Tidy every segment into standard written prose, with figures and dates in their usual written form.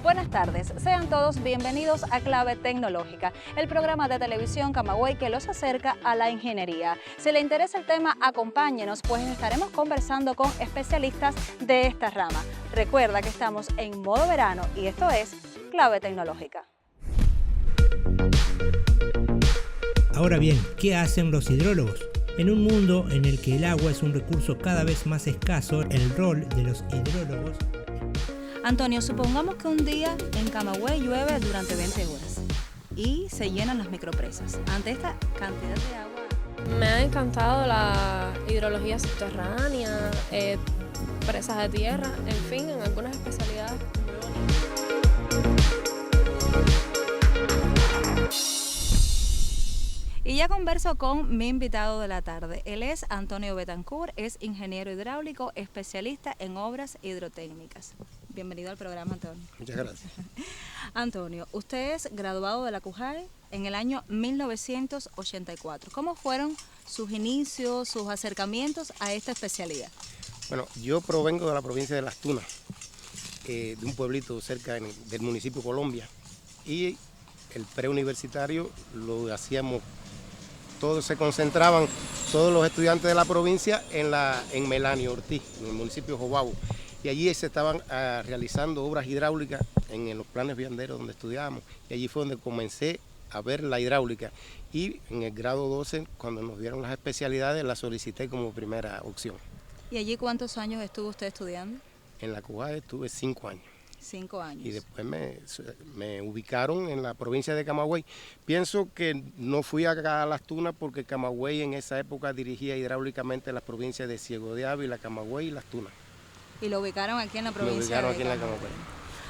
Buenas tardes, sean todos bienvenidos a Clave Tecnológica, el programa de televisión Camagüey que los acerca a la ingeniería. Si le interesa el tema, acompáñenos, pues estaremos conversando con especialistas de esta rama. Recuerda que estamos en modo verano y esto es Clave Tecnológica. Ahora bien, ¿qué hacen los hidrólogos? En un mundo en el que el agua es un recurso cada vez más escaso, el rol de los hidrólogos... Antonio, supongamos que un día en Camagüey llueve durante 20 horas y se llenan las micropresas. Ante esta cantidad de agua... Me ha encantado la hidrología subterránea, presas de tierra, en fin, en algunas especialidades muy bonitas. Y ya converso con mi invitado de la tarde. Él es Antonio Betancourt, es ingeniero hidráulico, especialista en obras hidrotécnicas. Bienvenido al programa, Antonio. Muchas gracias. Antonio, usted es graduado de la CUJAE en el año 1984. ¿Cómo fueron sus inicios, sus acercamientos a esta especialidad? Bueno, yo provengo de la provincia de Las Tunas, de un pueblito cerca del municipio Colombia, y el preuniversitario lo hacíamos, todos se concentraban, todos los estudiantes de la provincia en Melanio Ortiz, en el municipio de Jobabo. Y allí se estaban realizando obras hidráulicas en los planes vianderos donde estudiábamos. Y allí fue donde comencé a ver la hidráulica. Y en el grado 12, cuando nos dieron las especialidades, la solicité como primera opción. ¿Y allí cuántos años estuvo usted estudiando? En la CUJAE estuve 5 años. 5 años. Y después me ubicaron en la provincia de Camagüey. Pienso que no fui acá a Las Tunas porque Camagüey en esa época dirigía hidráulicamente las provincias de Ciego de Ávila, Camagüey y Las Tunas. Y lo ubicaron aquí en la provincia Lo ubicaron aquí en la Camagüey.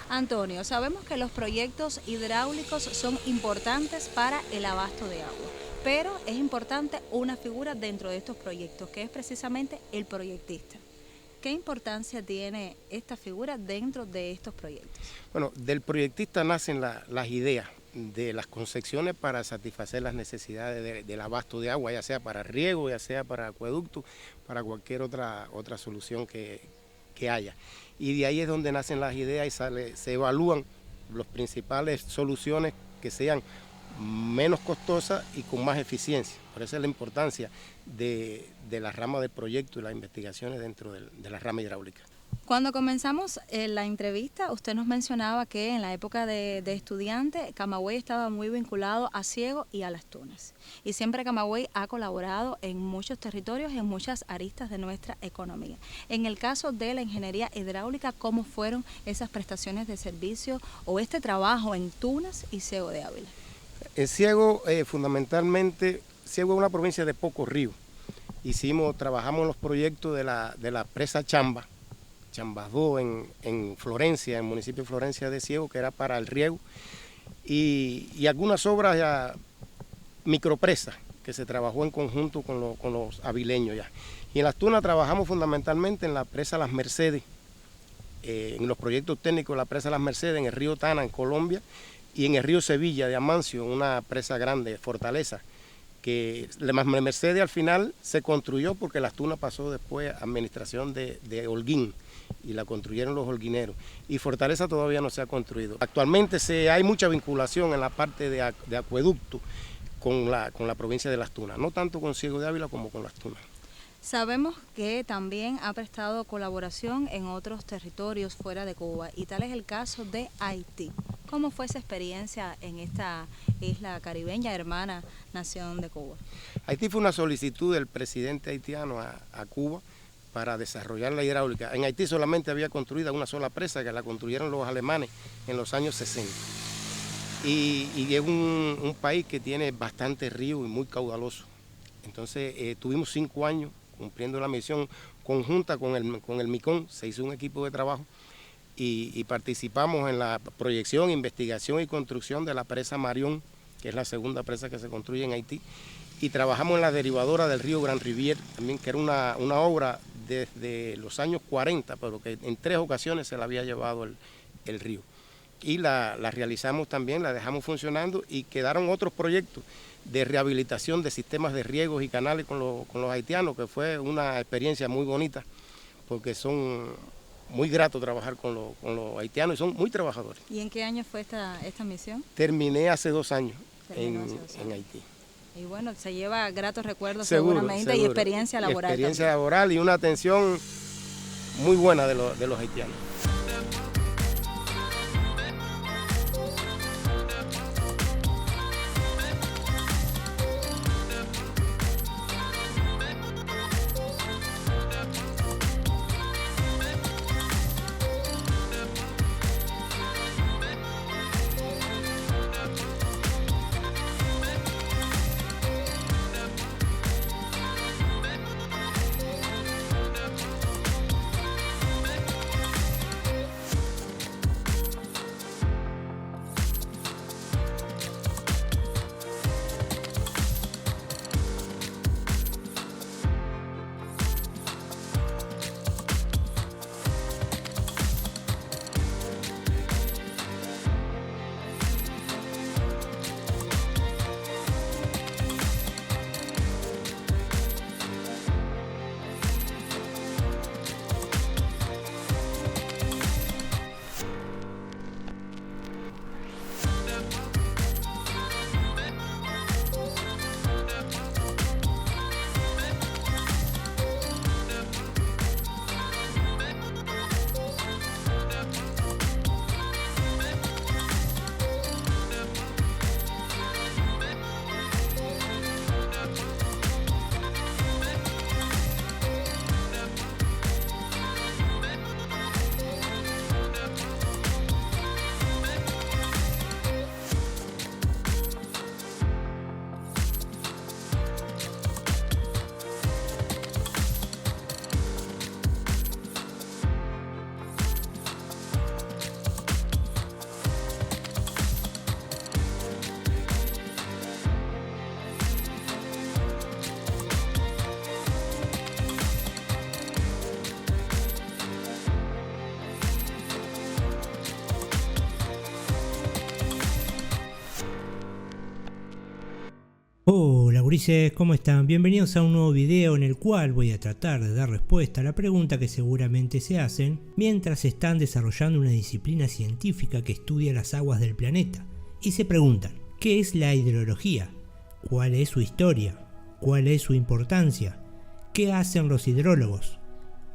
Antonio, sabemos que los proyectos hidráulicos son importantes para el abasto de agua, pero es importante una figura dentro de estos proyectos, que es precisamente el proyectista. ¿Qué importancia tiene esta figura dentro de estos proyectos? Bueno, del proyectista nacen las ideas de las concepciones para satisfacer las necesidades del abasto de agua, ya sea para riego, ya sea para acueducto, para cualquier otra solución que haya. Y de ahí es donde nacen las ideas y se evalúan las principales soluciones que sean menos costosas y con más eficiencia. Por eso es la importancia de la rama del proyecto y las investigaciones dentro de la rama hidráulica. Cuando comenzamos la entrevista, usted nos mencionaba que en la época de estudiante, Camagüey estaba muy vinculado a Ciego y a Las Tunas. Y siempre Camagüey ha colaborado en muchos territorios y en muchas aristas de nuestra economía. En el caso de la ingeniería hidráulica, ¿cómo fueron esas prestaciones de servicio o este trabajo en Tunas y Ciego de Ávila? En Ciego, fundamentalmente, Ciego es una provincia de pocos ríos. Trabajamos en los proyectos de la presa Chambas 2 en Florencia, en el municipio de Florencia de Ciego, que era para el riego, y algunas obras ya micropresas que se trabajó en conjunto con los avileños ya. Y en Las Tunas trabajamos fundamentalmente en la presa Las Mercedes, en los proyectos técnicos de la presa Las Mercedes, en el río Tana, en Colombia, y en el río Sevilla de Amancio, una presa grande, Fortaleza, que la Mercedes al final se construyó porque Las Tunas pasó después a administración de Holguín y la construyeron los holguineros, y Fortaleza todavía no se ha construido. Actualmente hay mucha vinculación en la parte de acueducto con la provincia de Las Tunas, no tanto con Ciego de Ávila como con Las Tunas. Sabemos que también ha prestado colaboración en otros territorios fuera de Cuba, y tal es el caso de Haití. ¿Cómo fue esa experiencia en esta isla caribeña, hermana nación de Cuba? Haití fue una solicitud del presidente haitiano a Cuba para desarrollar la hidráulica. En Haití solamente había construida una sola presa, que la construyeron los alemanes en los años 60. Y es un país que tiene bastante río y muy caudaloso. Entonces tuvimos 5 años cumpliendo la misión conjunta con el MICON, se hizo un equipo de trabajo y participamos en la proyección, investigación y construcción de la presa Marión, que es la segunda presa que se construye en Haití. y trabajamos en la derivadora del río Gran Rivier, también que era una obra desde los años 40, pero que en 3 ocasiones se la había llevado el río. Y la realizamos también, la dejamos funcionando y quedaron otros proyectos de rehabilitación de sistemas de riegos y canales con los haitianos, que fue una experiencia muy bonita, porque son muy gratos trabajar con los haitianos y son muy trabajadores. ¿Y en qué año fue esta misión? Terminé hace 2 años en Haití. Y bueno, se lleva gratos recuerdos Seguro. y experiencia laboral. Experiencia laboral y una atención muy buena de los haitianos. Hola gurises, ¿cómo están? Bienvenidos a un nuevo video en el cual voy a tratar de dar respuesta a la pregunta que seguramente se hacen mientras están desarrollando una disciplina científica que estudia las aguas del planeta y se preguntan, ¿qué es la hidrología? ¿Cuál es su historia? ¿Cuál es su importancia? ¿Qué hacen los hidrólogos?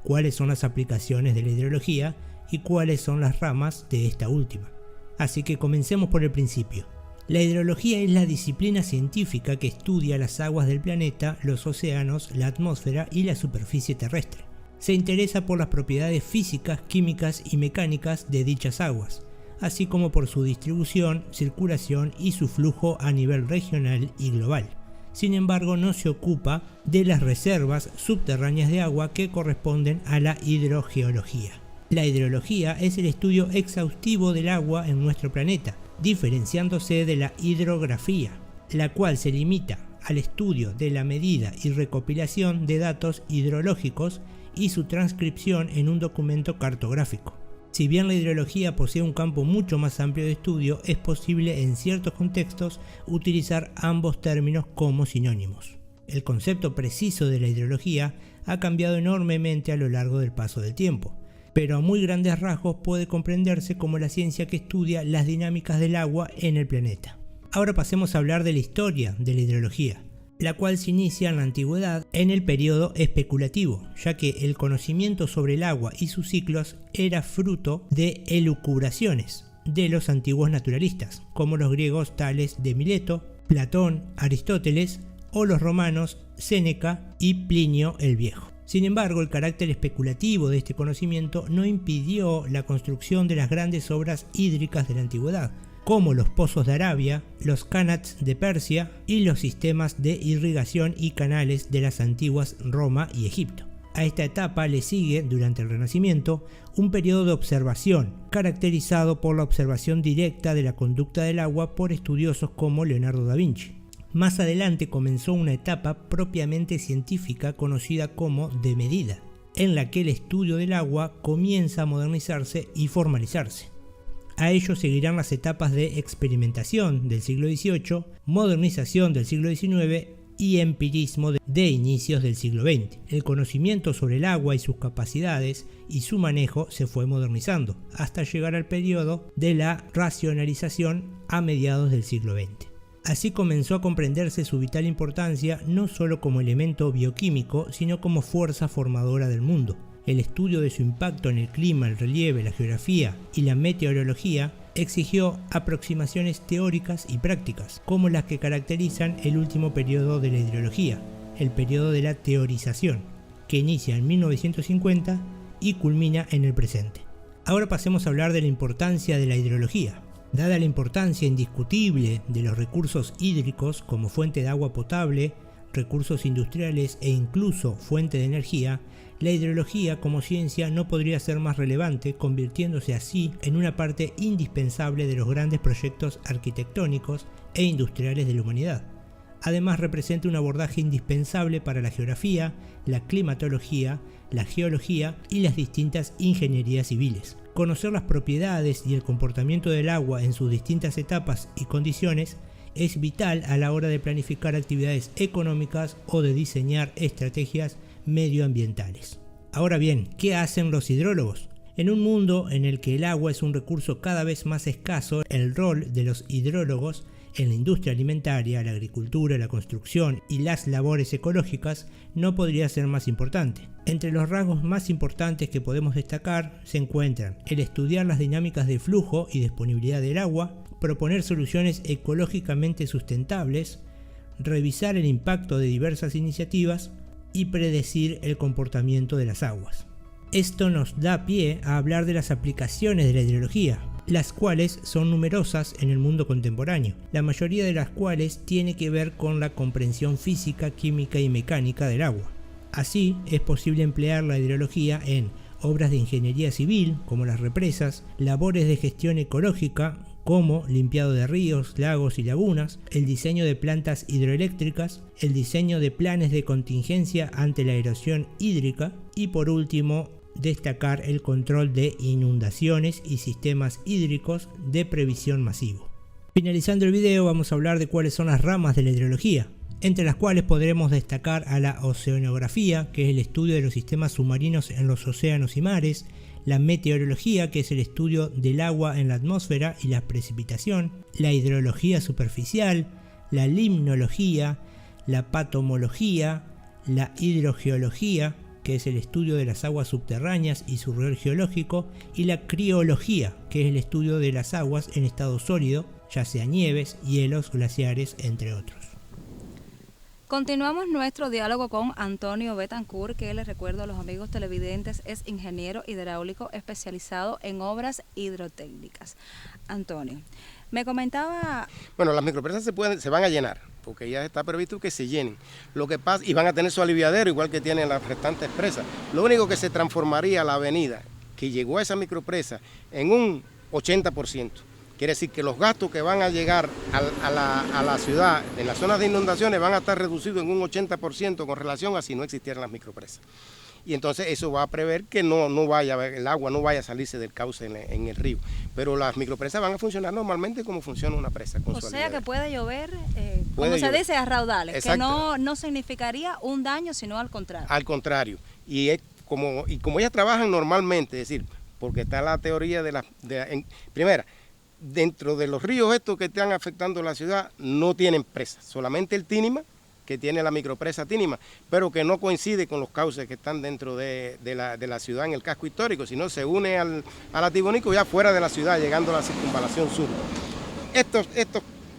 ¿Cuáles son las aplicaciones de la hidrología y cuáles son las ramas de esta última? Así que comencemos por el principio. La hidrología es la disciplina científica que estudia las aguas del planeta, los océanos, la atmósfera y la superficie terrestre. Se interesa por las propiedades físicas, químicas y mecánicas de dichas aguas, así como por su distribución, circulación y su flujo a nivel regional y global. Sin embargo, no se ocupa de las reservas subterráneas de agua que corresponden a la hidrogeología. La hidrología es el estudio exhaustivo del agua en nuestro planeta, diferenciándose de la hidrografía, la cual se limita al estudio de la medida y recopilación de datos hidrológicos y su transcripción en un documento cartográfico. Si bien la hidrología posee un campo mucho más amplio de estudio, es posible en ciertos contextos utilizar ambos términos como sinónimos. El concepto preciso de la hidrología ha cambiado enormemente a lo largo del paso del tiempo, pero a muy grandes rasgos puede comprenderse como la ciencia que estudia las dinámicas del agua en el planeta. Ahora pasemos a hablar de la historia de la hidrología, la cual se inicia en la antigüedad en el periodo especulativo, ya que el conocimiento sobre el agua y sus ciclos era fruto de elucubraciones de los antiguos naturalistas, como los griegos tales de Mileto, Platón, Aristóteles o los romanos Séneca y Plinio el Viejo. Sin embargo, el carácter especulativo de este conocimiento no impidió la construcción de las grandes obras hídricas de la antigüedad, como los pozos de Arabia, los qanats de Persia y los sistemas de irrigación y canales de las antiguas Roma y Egipto. A esta etapa le sigue, durante el Renacimiento, un periodo de observación, caracterizado por la observación directa de la conducta del agua por estudiosos como Leonardo da Vinci. Más adelante comenzó una etapa propiamente científica conocida como de medida, en la que el estudio del agua comienza a modernizarse y formalizarse. A ello seguirán las etapas de experimentación del siglo XVIII, modernización del siglo XIX y empirismo de inicios del siglo XX. El conocimiento sobre el agua y sus capacidades y su manejo se fue modernizando, hasta llegar al periodo de la racionalización a mediados del siglo XX. Así comenzó a comprenderse su vital importancia no solo como elemento bioquímico, sino como fuerza formadora del mundo. El estudio de su impacto en el clima, el relieve, la geografía y la meteorología exigió aproximaciones teóricas y prácticas, como las que caracterizan el último periodo de la hidrología, el periodo de la teorización, que inicia en 1950 y culmina en el presente. Ahora pasemos a hablar de la importancia de la hidrología. Dada la importancia indiscutible de los recursos hídricos como fuente de agua potable, recursos industriales e incluso fuente de energía, la hidrología como ciencia no podría ser más relevante, convirtiéndose así en una parte indispensable de los grandes proyectos arquitectónicos e industriales de la humanidad. Además, representa un abordaje indispensable para la geografía, la climatología, la geología y las distintas ingenierías civiles. Conocer las propiedades y el comportamiento del agua en sus distintas etapas y condiciones es vital a la hora de planificar actividades económicas o de diseñar estrategias medioambientales. Ahora bien, ¿qué hacen los hidrólogos? En un mundo en el que el agua es un recurso cada vez más escaso, el rol de los hidrólogos en la industria alimentaria, la agricultura, la construcción y las labores ecológicas no podría ser más importante. Entre los rasgos más importantes que podemos destacar se encuentran el estudiar las dinámicas de flujo y disponibilidad del agua, proponer soluciones ecológicamente sustentables, revisar el impacto de diversas iniciativas y predecir el comportamiento de las aguas. Esto nos da pie a hablar de las aplicaciones de la hidrología, las cuales son numerosas en el mundo contemporáneo, la mayoría de las cuales tiene que ver con la comprensión física, química y mecánica del agua. Así, es posible emplear la hidrología en obras de ingeniería civil, como las represas, labores de gestión ecológica, como limpiado de ríos, lagos y lagunas, el diseño de plantas hidroeléctricas, el diseño de planes de contingencia ante la erosión hídrica y, por último, destacar el control de inundaciones y sistemas hídricos de previsión masivo. Finalizando el video, vamos a hablar de cuáles son las ramas de la hidrología, entre las cuales podremos destacar a la oceanografía, que es el estudio de los sistemas submarinos en los océanos y mares, la meteorología, que es el estudio del agua en la atmósfera y la precipitación, la hidrología superficial, la limnología, la patomología, la hidrogeología, que es el estudio de las aguas subterráneas y su rol geológico, y la criología, que es el estudio de las aguas en estado sólido, ya sea nieves, hielos, glaciares, entre otros. Continuamos nuestro diálogo con Antonio Betancourt, que les recuerdo a los amigos televidentes, es ingeniero hidráulico especializado en obras hidrotécnicas. Antonio, me comentaba... Bueno, las micropresas se van a llenar, porque ya está previsto que se llenen. Lo que pasa, y van a tener su aliviadero, igual que tienen las restantes presas. Lo único que se transformaría la avenida, que llegó a esa micropresa, en un 80%. Quiere decir que los gastos que van a llegar a la ciudad en las zonas de inundaciones van a estar reducidos en un 80% con relación a si no existieran las micropresas. Y entonces eso va a prever que el agua no vaya a salirse del cauce en el río. Pero las micropresas van a funcionar normalmente como funciona una presa. O sea que puede llover, como se dice, a raudales, que no significaría un daño, sino al contrario. Al contrario. Y como ellas trabajan normalmente, es decir, porque está la teoría primera, dentro de los ríos estos que están afectando la ciudad no tienen presas, solamente el Tínima, que tiene la micropresa Tínima, pero que no coincide con los cauces que están dentro de la ciudad en el casco histórico, sino se une al Atibonico ya fuera de la ciudad, llegando a la circunvalación sur. Estos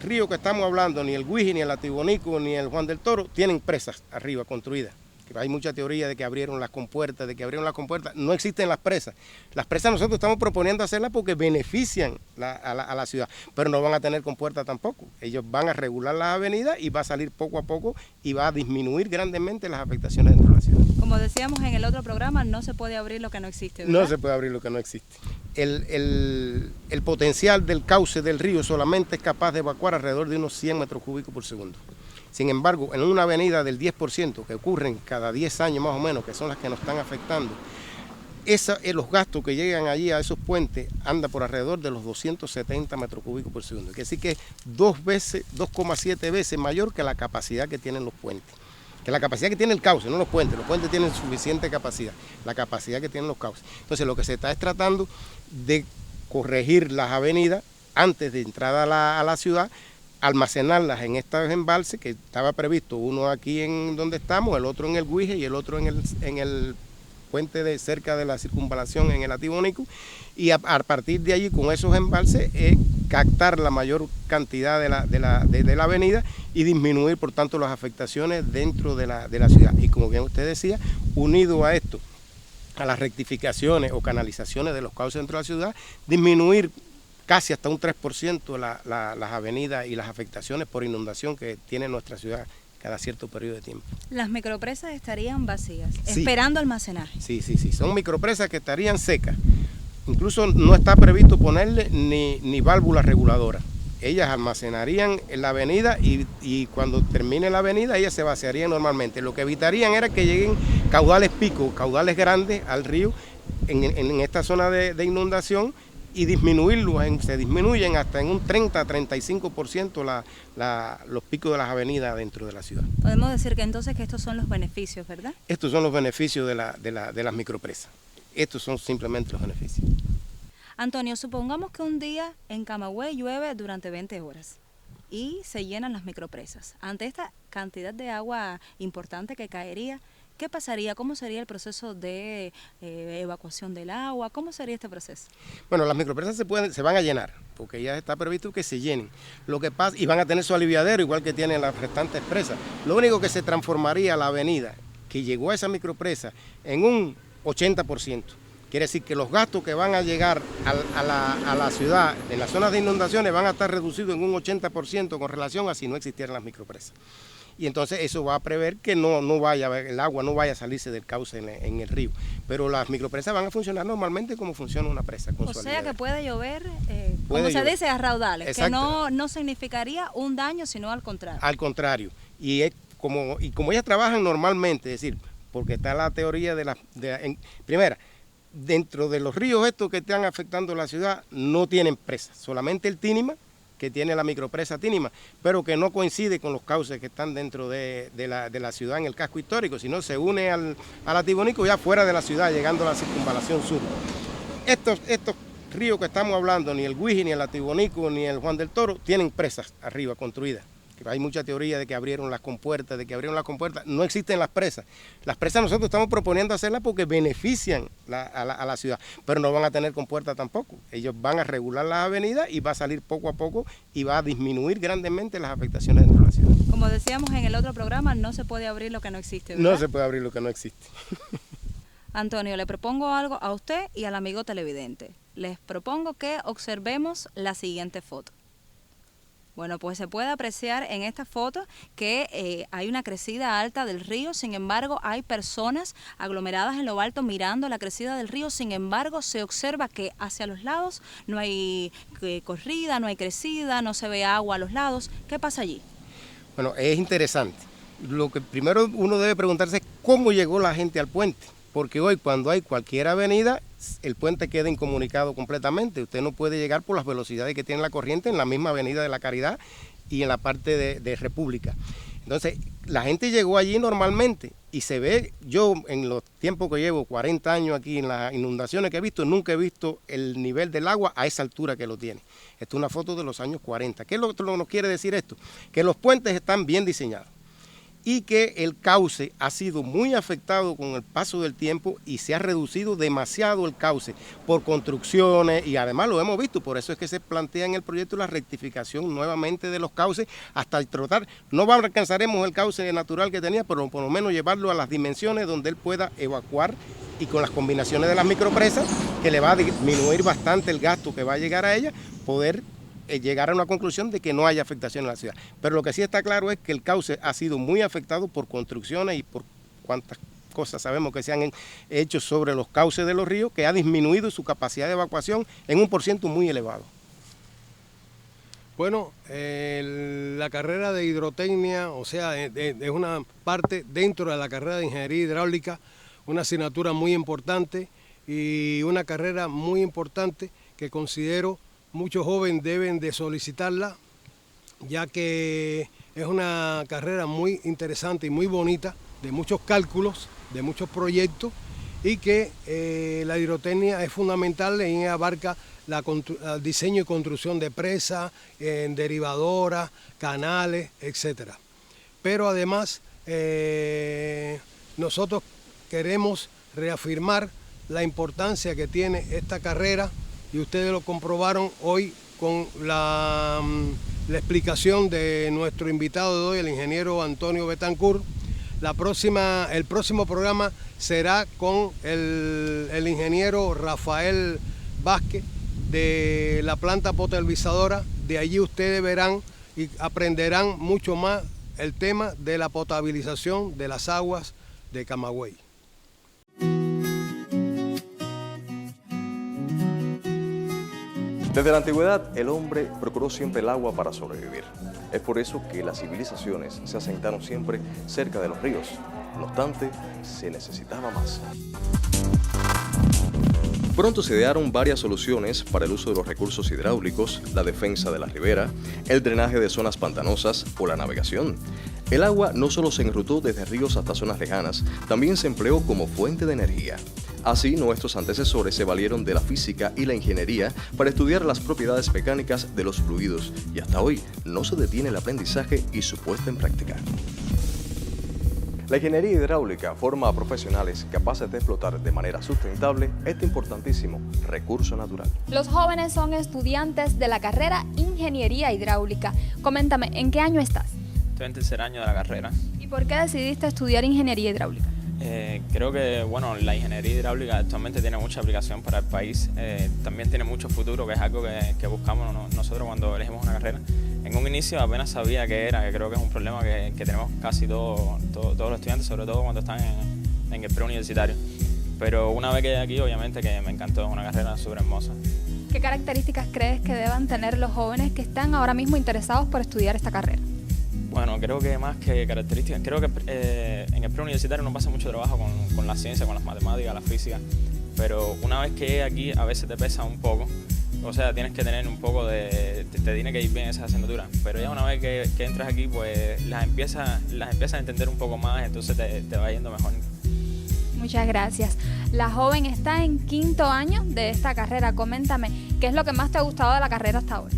ríos que estamos hablando, ni el Guiji, ni el Atibonico, ni el Juan del Toro, tienen presas arriba construidas. Hay mucha teoría de que abrieron las compuertas, no existen las presas. Las presas nosotros estamos proponiendo hacerlas porque benefician a la ciudad, pero no van a tener compuertas tampoco. Ellos van a regular las avenidas y va a salir poco a poco y va a disminuir grandemente las afectaciones dentro de la ciudad. Como decíamos en el otro programa, no se puede abrir lo que no existe, ¿verdad? No se puede abrir lo que no existe. El potencial del cauce del río solamente es capaz de evacuar alrededor de unos 100 metros cúbicos por segundo. Sin embargo, en una avenida del 10%, que ocurren cada 10 años más o menos, que son las que nos están afectando, los gastos que llegan allí a esos puentes anda por alrededor de los 270 metros cúbicos por segundo. Quiere decir que es 2,7 veces mayor que la capacidad que tienen los puentes. Que la capacidad que tiene el cauce, no los puentes tienen suficiente capacidad, la capacidad que tienen los cauces. Entonces lo que se está es tratando de corregir las avenidas antes de entrada a la ciudad, almacenarlas en estos embalses que estaba previsto, uno aquí en donde estamos, el otro en el Guije y el otro en el puente de cerca de la circunvalación en el Atibonico, y a partir de allí con esos embalses captar la mayor cantidad de la avenida y disminuir por tanto las afectaciones dentro de la ciudad. Y como bien usted decía, unido a esto, a las rectificaciones o canalizaciones de los cauces dentro de la ciudad, disminuir casi hasta un 3% las avenidas y las afectaciones por inundación que tiene nuestra ciudad cada cierto periodo de tiempo. Las micropresas estarían vacías, sí, esperando almacenaje. Sí, son micropresas que estarían secas. Incluso no está previsto ponerle ni válvulas reguladoras. Ellas almacenarían en la avenida y cuando termine la avenida ellas se vaciarían normalmente. Lo que evitarían era que lleguen caudales picos, caudales grandes al río en esta zona de inundación, y disminuirlos, se disminuyen hasta en un 30-35% los picos de las avenidas dentro de la ciudad. Podemos decir que entonces que estos son los beneficios, ¿verdad? Estos son los beneficios de las micropresas. Estos son simplemente los beneficios. Antonio, supongamos que un día en Camagüey llueve durante 20 horas y se llenan las micropresas. Ante esta cantidad de agua importante que caería, ¿qué pasaría? ¿Cómo sería el proceso de evacuación del agua? ¿Cómo sería este proceso? Bueno, las micropresas se van a llenar, porque ya está previsto que se llenen. Lo que pasa, y van a tener su aliviadero, igual que tienen las restantes presas. Lo único que se transformaría la avenida que llegó a esa micropresa en un 80%. Quiere decir que los gastos que van a llegar a la ciudad en las zonas de inundaciones van a estar reducidos en un 80% con relación a si no existieran las micropresas. Y entonces eso va a prever que el agua no vaya a salirse del cauce en el río. Pero las micropresas van a funcionar normalmente como funciona una presa. O sea que puede llover, como se dice, a raudales, que no significaría un daño, sino al contrario. Al contrario. Y como ellas trabajan normalmente, es decir, porque está la teoría primera, dentro de los ríos estos que están afectando la ciudad no tienen presas, solamente el Tínima, que tiene la micropresa Tínima, pero que no coincide con los cauces que están dentro de la ciudad en el casco histórico, sino se une al Atibonico ya fuera de la ciudad, llegando a la circunvalación sur. Estos ríos que estamos hablando, ni el Guiji, ni el Atibonico, ni el Juan del Toro, tienen presas arriba construidas. Hay mucha teoría de que abrieron las compuertas, no existen las presas. Las presas nosotros estamos proponiendo hacerlas porque benefician a la ciudad, pero no van a tener compuertas tampoco. Ellos van a regular las avenidas y va a salir poco a poco y va a disminuir grandemente las afectaciones dentro de la ciudad. Como decíamos en el otro programa, no se puede abrir lo que no existe, ¿verdad? No se puede abrir lo que no existe. Antonio, le propongo algo a usted y al amigo televidente. Les propongo que observemos la siguiente foto. Bueno, pues se puede apreciar en esta foto que hay una crecida alta del río, sin embargo hay personas aglomeradas en lo alto mirando la crecida del río, sin embargo se observa que hacia los lados no hay corrida, no hay crecida, no se ve agua a los lados. ¿Qué pasa allí? Bueno, es interesante. Lo que primero uno debe preguntarse es cómo llegó la gente al puente, porque hoy cuando hay cualquier avenida, el puente queda incomunicado completamente. Usted no puede llegar por las velocidades que tiene la corriente en la misma avenida de la Caridad y en la parte de República. Entonces, la gente llegó allí normalmente y se ve, yo en los tiempos que llevo, 40 años aquí, en las inundaciones que he visto, nunca he visto el nivel del agua a esa altura que lo tiene. Esta es una foto de los años 40. ¿Qué es lo que nos quiere decir esto? Que los puentes están bien diseñados y que el cauce ha sido muy afectado con el paso del tiempo y se ha reducido demasiado el cauce por construcciones y además lo hemos visto, por eso es que se plantea en el proyecto la rectificación nuevamente de los cauces hasta tratar, no alcanzaremos el cauce natural que tenía, pero por lo menos llevarlo a las dimensiones donde él pueda evacuar y con las combinaciones de las micropresas, que le va a disminuir bastante el gasto que va a llegar a ella, poder llegar a una conclusión de que no haya afectación en la ciudad. Pero lo que sí está claro es que el cauce ha sido muy afectado por construcciones y por cuantas cosas sabemos que se han hecho sobre los cauces de los ríos, que ha disminuido su capacidad de evacuación en un % muy elevado. Bueno, la carrera de hidrotecnia, o sea, es una parte dentro de la carrera de ingeniería hidráulica, una asignatura muy importante y una carrera muy importante que considero muchos jóvenes deben de solicitarla, ya que es una carrera muy interesante y muy bonita, de muchos cálculos, de muchos proyectos, y que la hidrotecnia es fundamental y abarca el diseño y construcción de presas, derivadoras, canales, etc. Pero además nosotros queremos reafirmar la importancia que tiene esta carrera, y ustedes lo comprobaron hoy con la explicación de nuestro invitado de hoy, el ingeniero Antonio Betancourt. El próximo programa será con el ingeniero Rafael Vázquez de la planta potabilizadora. De allí ustedes verán y aprenderán mucho más el tema de la potabilización de las aguas de Camagüey. Desde la antigüedad, el hombre procuró siempre el agua para sobrevivir. Es por eso que las civilizaciones se asentaron siempre cerca de los ríos. No obstante, se necesitaba más. Pronto se idearon varias soluciones para el uso de los recursos hidráulicos, la defensa de la ribera, el drenaje de zonas pantanosas o la navegación. El agua no solo se enrutó desde ríos hasta zonas lejanas, también se empleó como fuente de energía. Así, nuestros antecesores se valieron de la física y la ingeniería para estudiar las propiedades mecánicas de los fluidos, y hasta hoy no se detiene el aprendizaje y su puesta en práctica. La ingeniería hidráulica forma a profesionales capaces de explotar de manera sustentable este importantísimo recurso natural. Los jóvenes son estudiantes de la carrera Ingeniería Hidráulica. Coméntame, ¿en qué año estás? Estoy en tercer año de la carrera. ¿Y por qué decidiste estudiar Ingeniería Hidráulica? Creo que la ingeniería hidráulica actualmente tiene mucha aplicación para el país, también tiene mucho futuro, que es algo que buscamos nosotros cuando elegimos una carrera. En un inicio apenas sabía qué era, que creo que es un problema que tenemos casi todos los estudiantes, sobre todo cuando están en el preuniversitario. Pero una vez que llegué aquí, obviamente que me encantó, es una carrera súper hermosa. ¿Qué características crees que deban tener los jóvenes que están ahora mismo interesados por estudiar esta carrera? Bueno, creo que más que características, creo que en el preuniversitario no pasa mucho trabajo con la ciencia, con las matemáticas, la física, pero una vez que llegues aquí a veces te pesa un poco, o sea, tienes que tener un poco te tiene que ir bien esa asignatura, pero ya una vez que entras aquí, pues las empiezas a entender un poco más, entonces te va yendo mejor. Muchas gracias. La joven está en quinto año de esta carrera. Coméntame, ¿qué es lo que más te ha gustado de la carrera hasta ahora?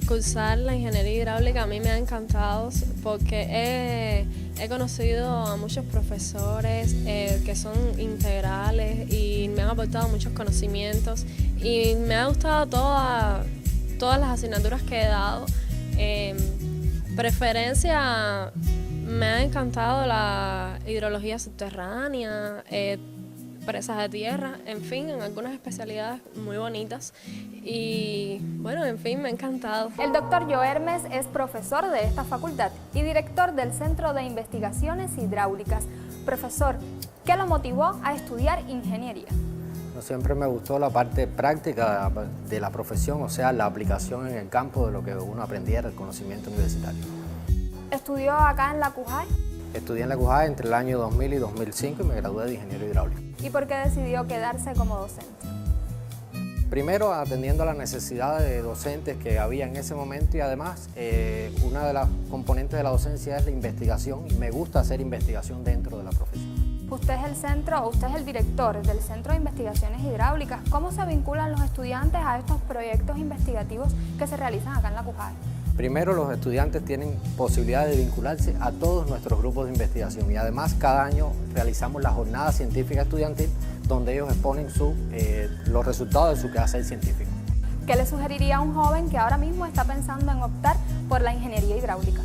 Cursar la ingeniería hidráulica a mí me ha encantado porque he conocido a muchos profesores que son integrales y me han aportado muchos conocimientos y me ha gustado todas las asignaturas que he dado. Preferencia, me ha encantado la hidrología subterránea, presas de tierra, en fin, en algunas especialidades muy bonitas y bueno, en fin, me ha encantado. El doctor Joe Hermes es profesor de esta facultad y director del Centro de Investigaciones Hidráulicas. Profesor, ¿qué lo motivó a estudiar ingeniería? Siempre me gustó la parte práctica de la profesión, o sea, la aplicación en el campo de lo que uno aprendiera, el conocimiento universitario. ¿Estudió acá en la CUJAE? Estudié en la CUJAE entre el año 2000 y 2005 y me gradué de ingeniero hidráulico. ¿Y por qué decidió quedarse como docente? Primero, atendiendo a las necesidades de docentes que había en ese momento y además una de las componentes de la docencia es la investigación y me gusta hacer investigación dentro de la profesión. Usted es el director del Centro de Investigaciones Hidráulicas. ¿Cómo se vinculan los estudiantes a estos proyectos investigativos que se realizan acá en la CUJAE? Primero, los estudiantes tienen posibilidad de vincularse a todos nuestros grupos de investigación y además cada año realizamos la jornada científica estudiantil donde ellos exponen los resultados de su quehacer científico. ¿Qué le sugeriría a un joven que ahora mismo está pensando en optar por la ingeniería hidráulica?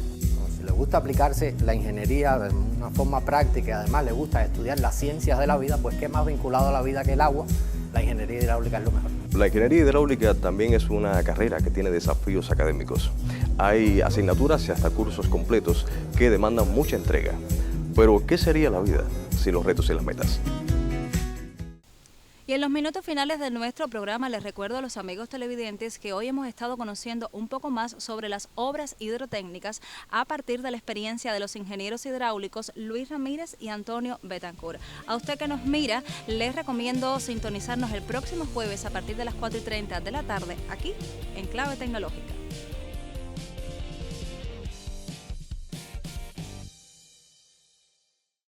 Si le gusta aplicarse la ingeniería de una forma práctica y además le gusta estudiar las ciencias de la vida, pues qué más vinculado a la vida que el agua, la ingeniería hidráulica es lo mejor. La ingeniería hidráulica también es una carrera que tiene desafíos académicos. Hay asignaturas y hasta cursos completos que demandan mucha entrega. Pero, ¿qué sería la vida sin los retos y las metas? Y en los minutos finales de nuestro programa les recuerdo a los amigos televidentes que hoy hemos estado conociendo un poco más sobre las obras hidrotécnicas a partir de la experiencia de los ingenieros hidráulicos Luis Ramírez y Antonio Betancourt. A usted que nos mira, les recomiendo sintonizarnos el próximo jueves a partir de las 4:30 de la tarde aquí en Clave Tecnológica.